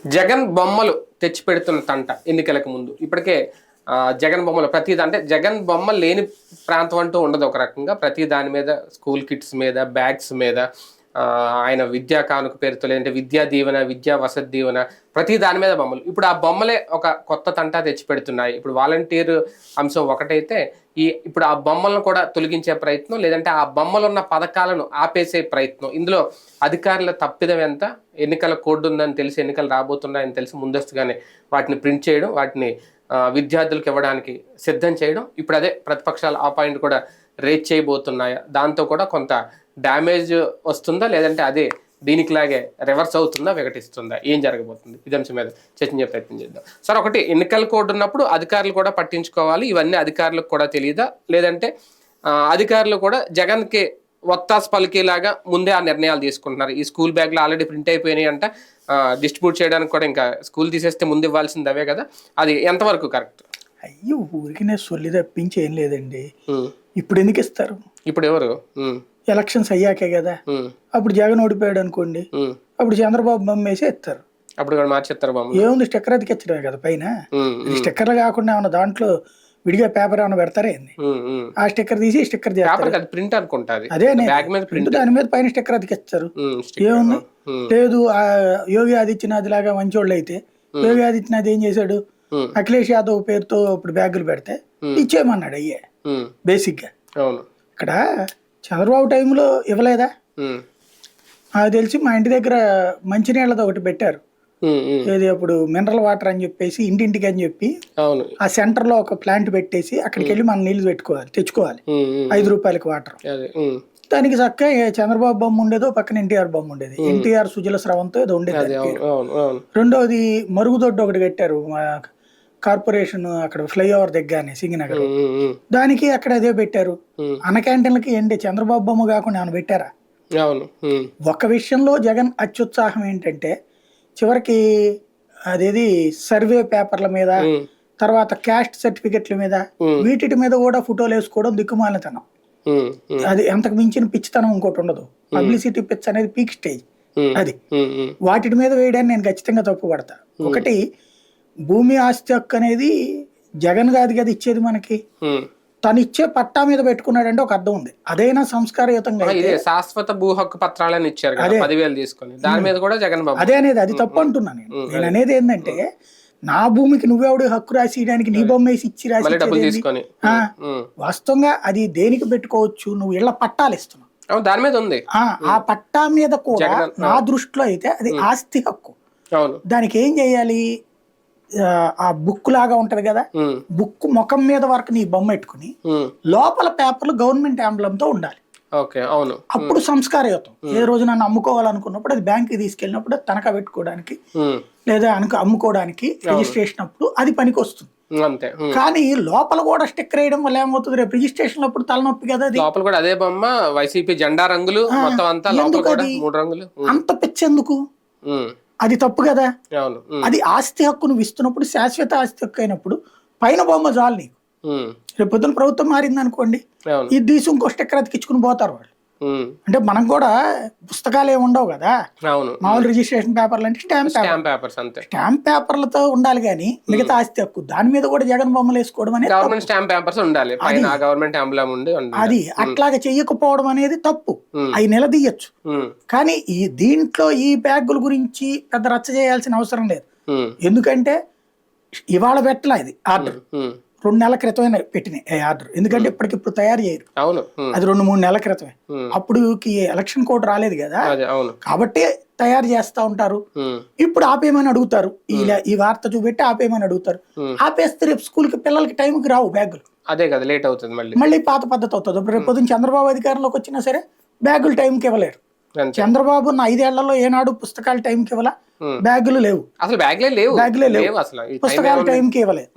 జగన్ బొమ్మలు తెచ్చి పెడుతున్న తంట ఎన్నికలకు ముందు ఇప్పటికే జగన్ బొమ్మలు ప్రతి అంటే జగన్ బొమ్మ లేని ప్రాంతం అంటూ ఉండదు. ఒక రకంగా ప్రతి దాని మీద స్కూల్ కిట్స్ మీద బ్యాగ్స్ మీద ఆయన విద్యా కానుక పేరుతో లేదంటే విద్యా దీవెన విద్యా వసతి దీవెన ప్రతి దాని మీద బొమ్మలు. ఇప్పుడు ఆ బొమ్మలే ఒక కొత్త తంటా తెచ్చి పెడుతున్నాయి. ఇప్పుడు వాలంటీర్ అంశం ఒకటైతే ఇప్పుడు ఆ బొమ్మలను కూడా తొలగించే ప్రయత్నం, లేదంటే ఆ బొమ్మలు ఉన్న పథకాలను ఆపేసే ప్రయత్నం. ఇందులో అధికారుల తప్పిదం ఎంత? ఎన్నికల కోడ్ ఉందని తెలిసి, ఎన్నికలు రాబోతున్నాయని తెలిసి ముందస్తుగానే వాటిని ప్రింట్ చేయడం, వాటిని విద్యార్థులకు ఇవ్వడానికి సిద్ధం చేయడం. ఇప్పుడు అదే ప్రతిపక్షాలు ఆ పాయింట్ కూడా రేజ్ చేయబోతున్నాయా? దాంతో కూడా కొంత డ్యామేజ్ వస్తుందా, లేదంటే అదే దీనికిలాగే రివర్స్ అవుతుందా, వికటిస్తుందా? ఏం జరగబోతుంది? ఇది అంశం మీద చర్చించే ప్రయత్నం చేద్దాం. సార్, ఒకటి, ఎన్నికల కోడ్ ఉన్నప్పుడు అధికారులు కూడా పట్టించుకోవాలి. ఇవన్నీ అధికారులకు కూడా తెలియదా, లేదంటే అధికారులు కూడా జగన్కి వత్తాసు పలికేలాగా ముందే ఆ నిర్ణయాలు తీసుకుంటున్నారు? ఈ స్కూల్ బ్యాగ్లు ఆల్రెడీ ప్రింట్ అయిపోయినాయి అంట, డిస్ట్రిబ్యూట్ చేయడానికి కూడా ఇంకా స్కూల్ తీసేస్తే ముందు ఇవ్వాల్సింది అవే కదా, అది ఎంతవరకు కరెక్ట్? అయ్యో, ఊరికి నేను సొల్లి తప్పించి ఏం లేదండి. ఇప్పుడు ఎందుకు ఇస్తారు? ఇప్పుడు ఎవరు? ఎలక్షన్స్ అయ్యాకే కదా. అప్పుడు జగన్ ఓడిపోయాడు అనుకోండి, అప్పుడు చంద్రబాబు బొమ్మ వేసి ఇస్తారు. అప్పుడు కూడా మార్చేస్తారు బొమ్మ. ఏముంది, స్టిక్కర్ అతికిచ్చడమే కదా పైన. స్టిక్కర్లు కాకుండా ఏమన్నా దాంట్లో విడిగా పేపర్ ఏమైనా పెడతారా ఏంది? ఆ స్టిక్కర్ తీసి స్టిక్కర్ ప్రింట్ అనుకుంటారు. అదే దాని మీద పైన స్టిక్కర్ అతికిస్తారు. ఏముంది? లేదు, యోగి ఆదిత్యనాథ్ లాగా మంచోళ్ళు అయితే యోగి ఆదిత్యనాథ్ ఏం చేశాడు? అఖిలేష్ యాదవ్ పేరుతో ఇప్పుడు బ్యాగులు పెడితే ఇచ్చేయమన్నాడు. అయ్యే బేసిక్ గా. ఇక్కడ చంద్రబాబు టైంలో ఇవ్వలేదా? నాకు తెలిసి మా ఇంటి దగ్గర మంచినీళ్ళతో ఒకటి పెట్టారు. ఏది అప్పుడు మినరల్ వాటర్ అని చెప్పేసి ఇంటింటికి అని చెప్పి ఆ సెంటర్ లో ఒక ప్లాంట్ పెట్టేసి అక్కడికి వెళ్ళి మనం నీళ్లు తెచ్చుకోవాలి 5 రూపాయలకి వాటర్. దానికి చక్కగా చంద్రబాబు బొమ్మ ఉండేదో, పక్కన ఎన్టీఆర్ బొమ్మ ఉండేది. ఎన్టీఆర్ సుజల స్రవంతో ఏదో ఉండేది. రెండోది మరుగుదొడ్డు ఒకటి కట్టారు కార్పొరేషన్ అక్కడ ఫ్లైఓవర్ దగ్గరనే సింగినగర్. దానికి అక్కడ అదే పెట్టారు. అన్న క్యాంటీన్లకి ఏంటి చంద్రబాబు బొమ్మ కాకుండా ఏమైనా పెట్టారా? ఒక విషయంలో జగన్ అత్యుత్సాహం ఏంటంటే, చివరికి అదేది సర్వే పేపర్ల మీద, తర్వాత క్యాస్ట్ సర్టిఫికెట్ల మీద, వీటి మీద కూడా ఫోటోలు వేసుకోవడం దిక్కుమాలితనం. అది ఎంతకు మించిన పిచ్చితనం ఇంకోటి ఉండదు. పబ్లిసిటీ పిచ్ అనేది పీక్ స్టేజ్. అది వాటి మీద వేయడాన్ని నేను ఖచ్చితంగా తప్పుపడతా. ఒకటి, భూమి ఆస్తి హక్కు అనేది జగన్ కాదు కదా ఇచ్చేది మనకి. తను ఇచ్చే పట్టా మీద పెట్టుకున్నాడంటే ఒక అర్థం ఉంది. అదైనా సంస్కారయుతంగా శాశ్వత భూ హక్కు పత్రాలను ఇచ్చారు, 10,000 తీసుకొని. దాని మీద కూడా జగన్ అదే అనేది అది తప్పు అంటున్నా నేను. నేను అనేది ఏంటంటే, నా భూమికి నువ్వెవడు హక్కు రాసియడానికి నీ బొమ్మ వేసి ఇచ్చి రాసి వాస్తవంగా అది దేనికి పెట్టుకోవచ్చు? నువ్వు ఇళ్ల పట్టాలు ఇస్తున్నావు, దాని మీద ఉంది. ఆ పట్టా మీద కూడా నా దృష్టిలో అయితే అది ఆస్తి హక్కు. దానికి ఏం చేయాలి? ఆ బుక్ లాగా ఉంటది కదా, బుక్ ముఖం మీద వరకు నీ బొమ్మ పెట్టుకుని లోపల పేపర్లు గవర్నమెంట్ తో ఉండాలి. అప్పుడు సంస్కారయుతం. ఏ రోజు నన్ను అమ్ముకోవాలనుకున్నప్పుడు అది బ్యాంక్కి తీసుకెళ్ళినప్పుడు తనఖా పెట్టుకోవడానికి లేదా అమ్ముకోవడానికి రిజిస్ట్రేషన్ అప్పుడు అది పనికి వస్తుంది. కానీ లోపల కూడా స్టిక్కర్ వేయడం వల్ల ఏమవుతుంది? రేపు రిజిస్ట్రేషన్ అప్పుడు తలనొప్పి కదా. అదే బొమ్మ వైసీపీ జెండా రంగులు అంత పిచ్చెందుకు? అది తప్పు కదా. అది ఆస్తి హక్కు నువ్వు ఇస్తున్నప్పుడు, శాశ్వత ఆస్తి హక్కు అయినప్పుడు పైన బొమ్మ చాలు నీకు. రేపు పొద్దున ప్రభుత్వం మారింది అనుకోండి, ఇది తీసి ఇంకో స్టిక్కర్ అతికించుకుని పోతారు వాళ్ళు. అంటే మనం కూడా పుస్తకాలు ఏమి ఉండవు కదా, మామూలు రిజిస్ట్రేషన్ పేపర్లు అంటే స్టాంప్ పేపర్లతో ఉండాలి. కానీ మిగతా ఆస్తి హక్కు దాని మీద కూడా జగన్ బొమ్మలు వేసుకోవడం అనేది అది అట్లాగా చెయ్యకపోవడం అనేది తప్పు. అవి నిలదీయచ్చు. కానీ దీంట్లో ఈ బ్యాగుల గురించి పెద్ద రచ్చ చేయాల్సిన అవసరం లేదు. ఎందుకంటే ఇవాళ పెట్టలా, ఇది ఆర్డర్ 2 నెలల క్రితమే పెట్టినాయి ఆర్డర్. ఎందుకంటే ఇప్పటికిప్పుడు తయారు చేయరు, అది 2-3 నెలల క్రితమే. అప్పుడు ఎలక్షన్ కోడ్ రాలేదు కదా, కాబట్టి తయారు చేస్తా ఉంటారు. ఇప్పుడు ఆపేయమని అడుగుతారు, ఈ వార్త చూపెట్టి ఆపేయమని అడుగుతారు. ఆపేస్తే రేపు స్కూల్ కి పిల్లలకి టైంకి రావు బ్యాగులు. అదే కదా, లేట్ అవుతుంది, మళ్ళీ పాత పద్ధతి అవుతుంది. రేపు పొద్దున చంద్రబాబు అధికారంలోకి వచ్చినా సరే బ్యాగులు టైంకి ఇవ్వలేరు. చంద్రబాబు 5 ఏళ్లలో ఏనాడు పుస్తకాలు టైంకి ఇవ్వాల, బ్యాగులు లేవు, అసలు బ్యాగులే లేవు, పుస్తకాలు టైంకి ఇవ్వలేదు.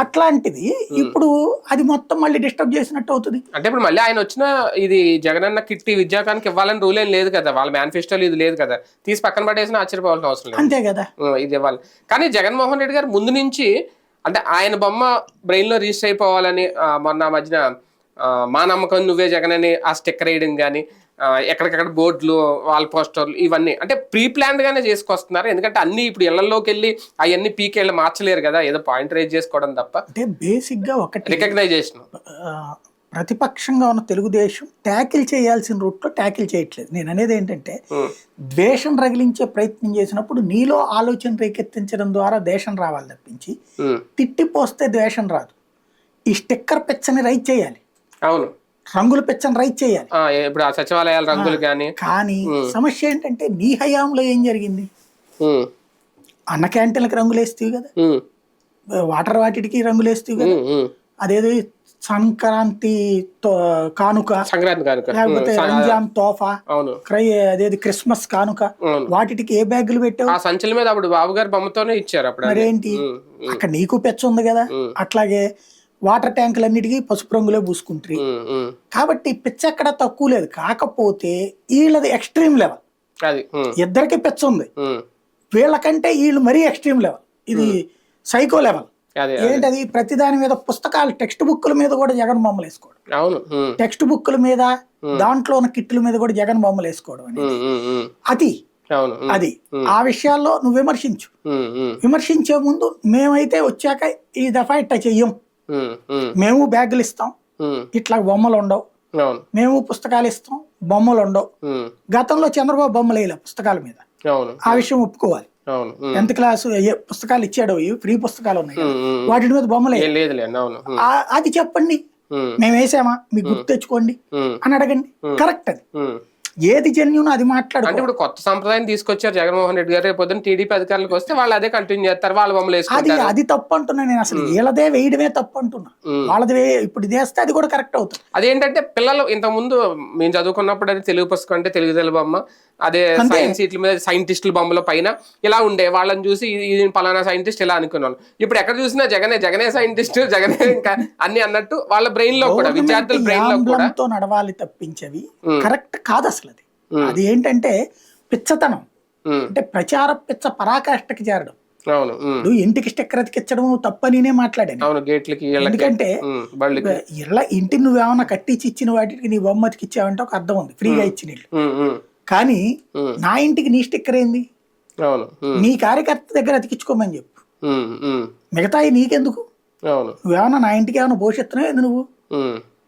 అట్లాంటిది ఇప్పుడు అది మొత్తం మళ్ళీ డిస్టర్బ్ చేసినట్టు అవుతుంది. అంటే ఇప్పుడు మళ్ళీ ఆయన వచ్చిన ఇది జగనన్న కిట్టి విద్యాకానికి ఇవ్వాలని రూల్ ఏం లేదు కదా, వాళ్ళ మేనిఫెస్టోలో ఇది లేదు కదా, తీసి పక్కన పడేసిన ఆశ్చర్యపోవాల్సిన అవసరం లేదు. అంతే కదా, ఇది ఇవ్వాలి. కానీ జగన్మోహన్ రెడ్డి గారు ముందు నుంచి అంటే ఆయన బొమ్మ బ్రెయిన్ లో రిజిస్టర్ అయిపోవాలని మొన్న మధ్యన మా నమ్మకం నువ్వే జగన్ అని ఆ స్టిక్కర్ వేయడం కానీ, ఎక్కడికక్కడ బోర్డులు వాల్ పోస్టర్లు ఇవన్నీ అంటే ప్రీ ప్లాన్డ్ గానే చేసుకొస్తున్నారు. ఎందుకంటే అన్ని ఇప్పుడు ఇళ్లలోకి వెళ్ళి అవన్నీ పీకేళ్ళు మార్చలేరు కదా, ఏదో పాయింట్ రేజ్ చేసుకోవడం తప్ప. అంటే బేసిక్ గా ఒకటి రికగ్నైజేషన్ ప్రతిపక్షంగా ఉన్న తెలుగుదేశం ట్యాకిల్ చేయాల్సిన రూట్లో ట్యాకిల్ చేయట్లేదు. నేను అనేది ఏంటంటే ద్వేషం రగిలించే ప్రయత్నం చేసినప్పుడు నీలో ఆలోచన రేకెత్తించడం ద్వారా ద్వేషం రావాలి తప్పించి తిట్టిపోస్తే ద్వేషం రాదు. ఈ స్టిక్కర్ పిచ్చని రైట్ చేయాలి, అవును రంగుల పిచ్చని రైట్ చేయాలి. ఇప్పుడు ఆ సచివాలయాల రంగులు కానీ సమస్య ఏంటంటే నీ హయాంలో ఏం జరిగింది? అన్న క్యాంటీన్లకు రంగులేస్తేవి కదా, వాటర్ వాటికి రంగులేస్తేవి కదా, అదేదో సంక్రాంతి కానుక, లేకపోతే రంజాన్ తోఫా, అదేది క్రిస్మస్ కానుక, వాటికి ఏ బ్యాగులు పెట్టావు? ఆ సంచుల మీద అప్పుడు బాబు గారు బొమ్మతోనే ఇచ్చారు. అప్పుడు మరేంటి అక్కడ నీకు పెచ్చ ఉంది కదా. అట్లాగే వాటర్ ట్యాంకులన్నిటికీ పసుపు రంగులే పూసుకుంటారు. కాబట్టి పిచ్చ ఎక్కడ తక్కువ లేదు. కాకపోతే వీళ్ళది ఎక్స్ట్రీమ్ లెవెల్, ఇద్దరికి పిచ్చ ఉంది. వీళ్ళకంటే వీళ్ళు మరీ ఎక్స్ట్రీమ్ లెవెల్, ఇది సైకో లెవెల్. ఏంటది? ప్రతిదాని మీద పుస్తకాలు టెక్స్ట్ బుక్ల మీద కూడా జగన్ బొమ్మలు వేసుకోవడం, టెక్స్ట్ బుక్ల మీద దాంట్లో ఉన్న కిట్ల మీద కూడా జగన్ బొమ్మలు వేసుకోవడం అనేది అది ఆ విషయాల్లో నువ్వు విమర్శించే ముందు మేమైతే వచ్చాక ఈ దఫా ఇట్లా చెయ్యం, మేము బ్యాగులు ఇస్తాం, ఇట్లా బొమ్మలు ఉండవు, మేము పుస్తకాలు ఇస్తాం, బొమ్మలు ఉండవు. గతంలో చంద్రబాబు బొమ్మలు వేయలే పుస్తకాల మీద, ఆ విషయం ఒప్పుకోవాలి. 10th క్లాస్ పుస్తకాలు ఇచ్చాడు, ఫ్రీ పుస్తకాలు ఉన్నాయి, వాటి మీద బొమ్మలు అది చెప్పండి, మేము వేసామా మీకు గుర్తు తెచ్చుకోండి అని అడగండి. కరెక్ట్, అది ఏది జెన్యూన్ అది మాట్లాడు. అంటే ఇప్పుడు కొత్త సంప్రదాయం తీసుకొచ్చారు జగన్మోహన్ రెడ్డి గారు, రేపు పొద్దున్న టీడీపీ అధికారులకు వస్తే వాళ్ళు అదే కంటిన్యూ చేస్తారు, వాళ్ళ బొమ్మలు వేసుకుంటారు. అది తప్పు అంటున్నా నేను. అసలు వీళ్ళదే వేయడమే తప్పు అంటున్నా, వాళ్ళది ఇప్పుడు వేస్తే అది కూడా కరెక్ట్ అవుతుంది. అదేంటంటే పిల్లలు ఇంత ముందు మేము చదువుకున్నప్పుడు అది తెలుగు పుస్తకం అంటే తెలుగు బొమ్మ, అదే సైన్స్ సీట్ల మీద సైంటిస్టుల బొమ్మల పైన ఇలా ఉండే, వాళ్ళని చూసి ఇది పలానా సైంటిస్ట్ ఇలా అనుకున్నాను. ఇప్పుడు ఎక్కడ చూసినా జగనే సైంటిస్ట్, జగనే ఇంకా అన్ని అన్నట్టు వాళ్ళ బ్రెయిన్ లో కూడా, విద్యార్థుల బ్రెయిన్ లో కూడా నడవాలి తప్పించవి కరెక్ట్ కాదు అసలు. అది ఏంటంటే పిచ్చతనం, అంటే ప్రచార పిచ్చ పరాకాష్ఠకి చేరడం. ఇంటికి స్టిక్కర్ అతికిచ్చడం తప్పనినే మాట్లాడాను. ఎందుకంటే ఇలా ఇంటిని నువ్వేమన్నా కట్టించి ఇచ్చిన వాటికి నీ బొమ్మ అతికిచ్చావంటే ఒక అర్థం ఉంది, ఫ్రీగా ఇచ్చిన ఇల్లు. కానీ నా ఇంటికి నీ స్టిక్కర్ ఏంది? నీ కార్యకర్త దగ్గర అతికించుకోమని చెప్పు, మిగతాయి నీకెందుకు? నువ్వేమన్నా నా ఇంటికి ఏమైనా భవిష్యత్తునే ఏంది?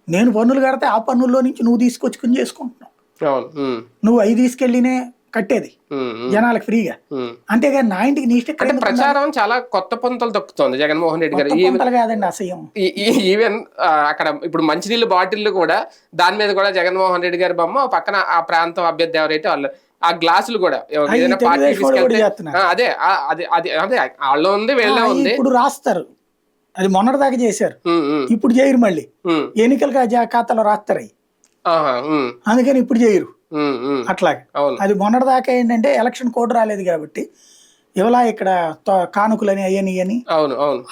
నేను పన్నులు కడితే ఆ పన్నుల్లో నుంచి నువ్వు తీసుకొచ్చుకుని చేసుకుంటున్నావు. నువ్వు అవి తీసుకెళ్ళినే కట్టేది జనాలకు ఫ్రీగా, అంతేగాని నా ఇంటికి నీ స్టిక్కర్. ప్రచారం చాలా కొత్త పొంతలు దొక్కుతోంది జగన్మోహన్ రెడ్డి గారు. కాదండి అసహ్యం. ఈవెన్ అక్కడ ఇప్పుడు మంచినీళ్ళు బాటిల్ కూడా దాని మీద కూడా జగన్మోహన్ రెడ్డి గారి బొమ్మ, పక్కన ఆ ప్రాంతం అభ్యర్థి ఎవరైతే వాళ్ళు ఆ గ్లాసులు కూడా ఏదైనా పార్టీ అదే అదే వాళ్ళు ఉంది వీళ్ళ ఉంది. ఇప్పుడు రాస్తారు, అది మొన్నటిదాకా చేశారు, ఇప్పుడు చేయరు. మళ్ళీ ఎన్నికల ఖాతాలో రాస్తారు, అందుకని ఇప్పుడు చేయరు. అట్లాగే అది మొన్నటిదాకా ఏంటంటే ఎలక్షన్ కోడ్ రాలేదు కాబట్టి ఇవలా ఇక్కడ కానుకలని అయ్యని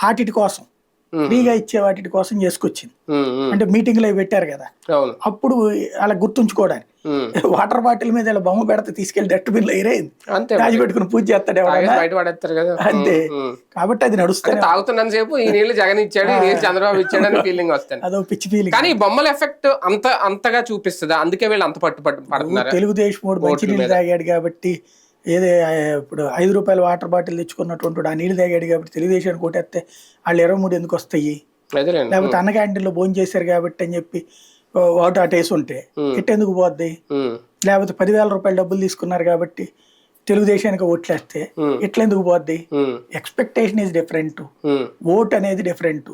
వాటి కోసం ఫ్రీగా ఇచ్చే వాటి కోసం చేసుకొచ్చింది. అంటే మీటింగ్లు అవి పెట్టారు కదా, అప్పుడు అలా గుర్తుంచుకోవడానికి వాటర్ బాటిల్ మీద ఇలా బొమ్మ పెడితే తీసుకెళ్లి డస్ట్బిన్ లో ఎరేయింది, రాజు పెట్టుకుని పూజ చేస్తాడు అంతే. కాబట్టి అది నడుస్తుంది. తాగుతున్నంత సేపు ఈ నీళ్ళు జగన్ ఇచ్చాడు, చంద్రబాబు ఇచ్చాడు అని ఫీలింగ్ వస్తుంది. అదో పిచ్చి ఫీలింగ్. కానీ బొమ్మల ఎఫెక్ట్ అంతగా చూపిస్తుంది, అందుకే వీళ్ళు అంత పడుతున్నారు. తెలుగుదేశం మంచి నీళ్ళు తాగాడు కాబట్టి, ఏదే ఇప్పుడు 5 రూపాయల వాటర్ బాటిల్ తెచ్చుకున్నటువంటి ఆ నీళ్ళు తాగాడు కాబట్టి తెలుగుదేశానికి కొట్టేస్తే వాళ్ళు 23 ఎందుకు వస్తాయి? లేకపోతే అన్న క్యాంటీన్లో భోజనం చేశారు కాబట్టి అని చెప్పి ఓటు అటేసి ఉంటే ఎట్టెందుకు పోద్ది? లేకపోతే 10,000 రూపాయలు డబ్బులు తీసుకున్నారు కాబట్టి తెలుగుదేశానికి ఓట్లేస్తే ఎట్లెందుకు పోద్ది? ఎక్స్పెక్టేషన్ ఈజ్ డిఫరెంట్, ఓట్ అనేది డిఫరెంట్.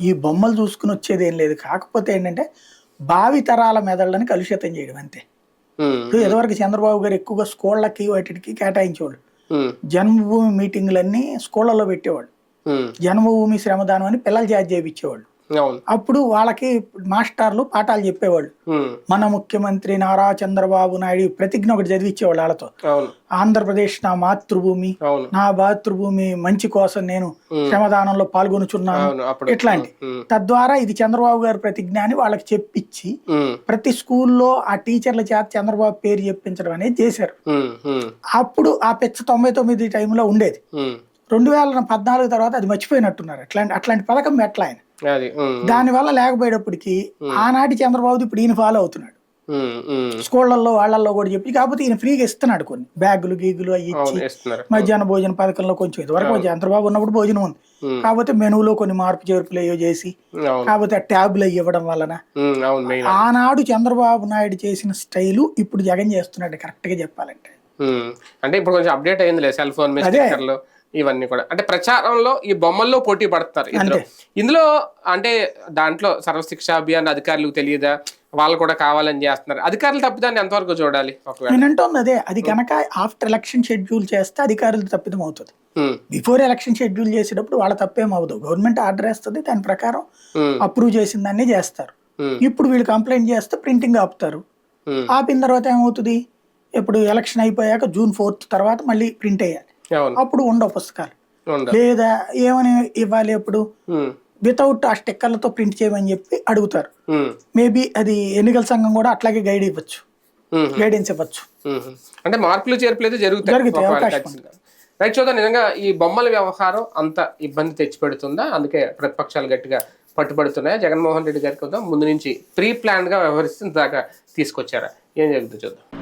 ఈ బొమ్మలు చూసుకుని వచ్చేది ఏం లేదు. కాకపోతే ఏంటంటే భావి తరాల మెదళ్ళని కలుషితం చేయడం అంతే. ఇదివరకు చంద్రబాబు గారు ఎక్కువగా స్కూళ్ళకి వాటికి కేటాయించేవాళ్ళు. జన్మభూమి మీటింగ్లన్నీ స్కూళ్ళలో పెట్టేవాళ్ళు. జన్మభూమి శ్రమదానం అని పిల్లలు జాతి చేయించేవాళ్ళు. అప్పుడు వాళ్ళకి మాస్టర్లు పాఠాలు చెప్పేవాళ్ళు. మన ముఖ్యమంత్రి నారా చంద్రబాబు నాయుడు ప్రతిజ్ఞ ఒకటి చదివించేవాళ్ళు వాళ్ళతో. ఆంధ్రప్రదేశ్ నా మాతృభూమి, నా మాతృభూమి మంచి కోసం నేను శ్రమదానంలో పాల్గొనుచున్నాను, ఇట్లాంటి. తద్వారా ఇది చంద్రబాబు గారి ప్రతిజ్ఞ అని వాళ్ళకి చెప్పించి ప్రతి స్కూల్లో ఆ టీచర్ల చేత చంద్రబాబు పేరు చెప్పించడం అనేది చేశారు. అప్పుడు ఆ పెచ్చ 99 టైంలో ఉండేది. 2014 తర్వాత అది మర్చిపోయినట్టున్నారు. అట్లాంటి పథకం ఎట్లా ఆయన దాని వల్ల లేకపోయేటప్పటికి ఆనాటి చంద్రబాబు ఇప్పుడు ఈయన ఫాలో అవుతున్నాడు. స్కూళ్ళల్లో వాళ్ళల్లో కూడా చెప్పి, కాకపోతే ఈయన ఫ్రీగా ఇస్తున్నాడు కొన్ని బ్యాగులు గీగులు అవి ఇచ్చి. అవును, ఇస్తున్నారు. మధ్యాహ్న భోజన పథకంలో కొంచెం ఇదివరకు చంద్రబాబు ఉన్నప్పుడు భోజనం ఉంది, కాకపోతే మెనూలో కొన్ని మార్పు చేర్పులు అయ్యో చేసి, అవును. కాకపోతే ఆ ట్యాబ్లు అవి ఇవ్వడం వలన అవును, మెయిన్. ఆనాడు చంద్రబాబు నాయుడు చేసిన స్టైలు ఇప్పుడు జగన్ చేస్తున్నాడు కరెక్ట్ గా చెప్పాలంటే. అంటే ఇప్పుడు కొంచెం అప్డేట్ అయిందిలే, సెల్ ఫోన్ మీద స్టిక్కర్లు ఇవన్నీ కూడా. అంటే ప్రచారంలో ఈ బొమ్మల్లో పోటీ పడుతున్నారు ఇందులో. ఇందులో అంటే దాంట్లో సర్వశిక్ష అభియాన్ అధికారులకు తెలియదా, వాళ్ళు కూడా కావాలని చేస్తున్నారు. అధికారులు తప్పిదాన్ని ఎంతవరకు చూడాలి? ఒకవేళ నేను అంటుంది అదే, అది కనుక ఆఫ్టర్ ఎలక్షన్ షెడ్యూల్ చేస్తే అధికారులు తప్పిదం అవుతుంది. బిఫోర్ ఎలక్షన్ షెడ్యూల్ చేసేటప్పుడు వాళ్ళ తప్పేం అవ్వదు, గవర్నమెంట్ ఆర్డర్ వేస్తుంది, దాని ప్రకారం అప్రూవ్ చేసిన దాన్ని చేస్తారు. ఇప్పుడు వీళ్ళు కంప్లైంట్ చేస్తే ప్రింటింగ్ ఆపుతారు. ఆపిన తర్వాత ఏమవుతుంది, ఇప్పుడు ఎలక్షన్ అయిపోయాక June 4th తర్వాత మళ్ళీ ప్రింట్ అయ్యాలి, అప్పుడు ఉండవు పుస్తకాలు. లేదా ఏమని ఇవ్వాలి, అప్పుడు వితౌట్ ఆ స్టిక్కర్లతో ప్రింట్ చేయమని చెప్పి అడుగుతారు. మేబీ అది ఎన్నికల సంఘం కూడా అట్లాగే గైడెన్స్ ఇవ్వచ్చు. అంటే మార్పులు చేర్పులు అయితే జరుగుతాయి. రైట్, చూద్దాం. నిజంగా ఈ బొమ్మల వ్యవహారం అంత ఇబ్బంది తెచ్చిపెడుతుందా? అందుకే ప్రతిపక్షాలు గట్టిగా పట్టుబడుతున్నాయా? జగన్మోహన్ రెడ్డి గారికి ముందు నుంచి ప్రీ ప్లాన్ గా వ్యవహరిస్తుంది దాకా తీసుకొచ్చారా? ఏం జరుగుతుందో చూద్దాం.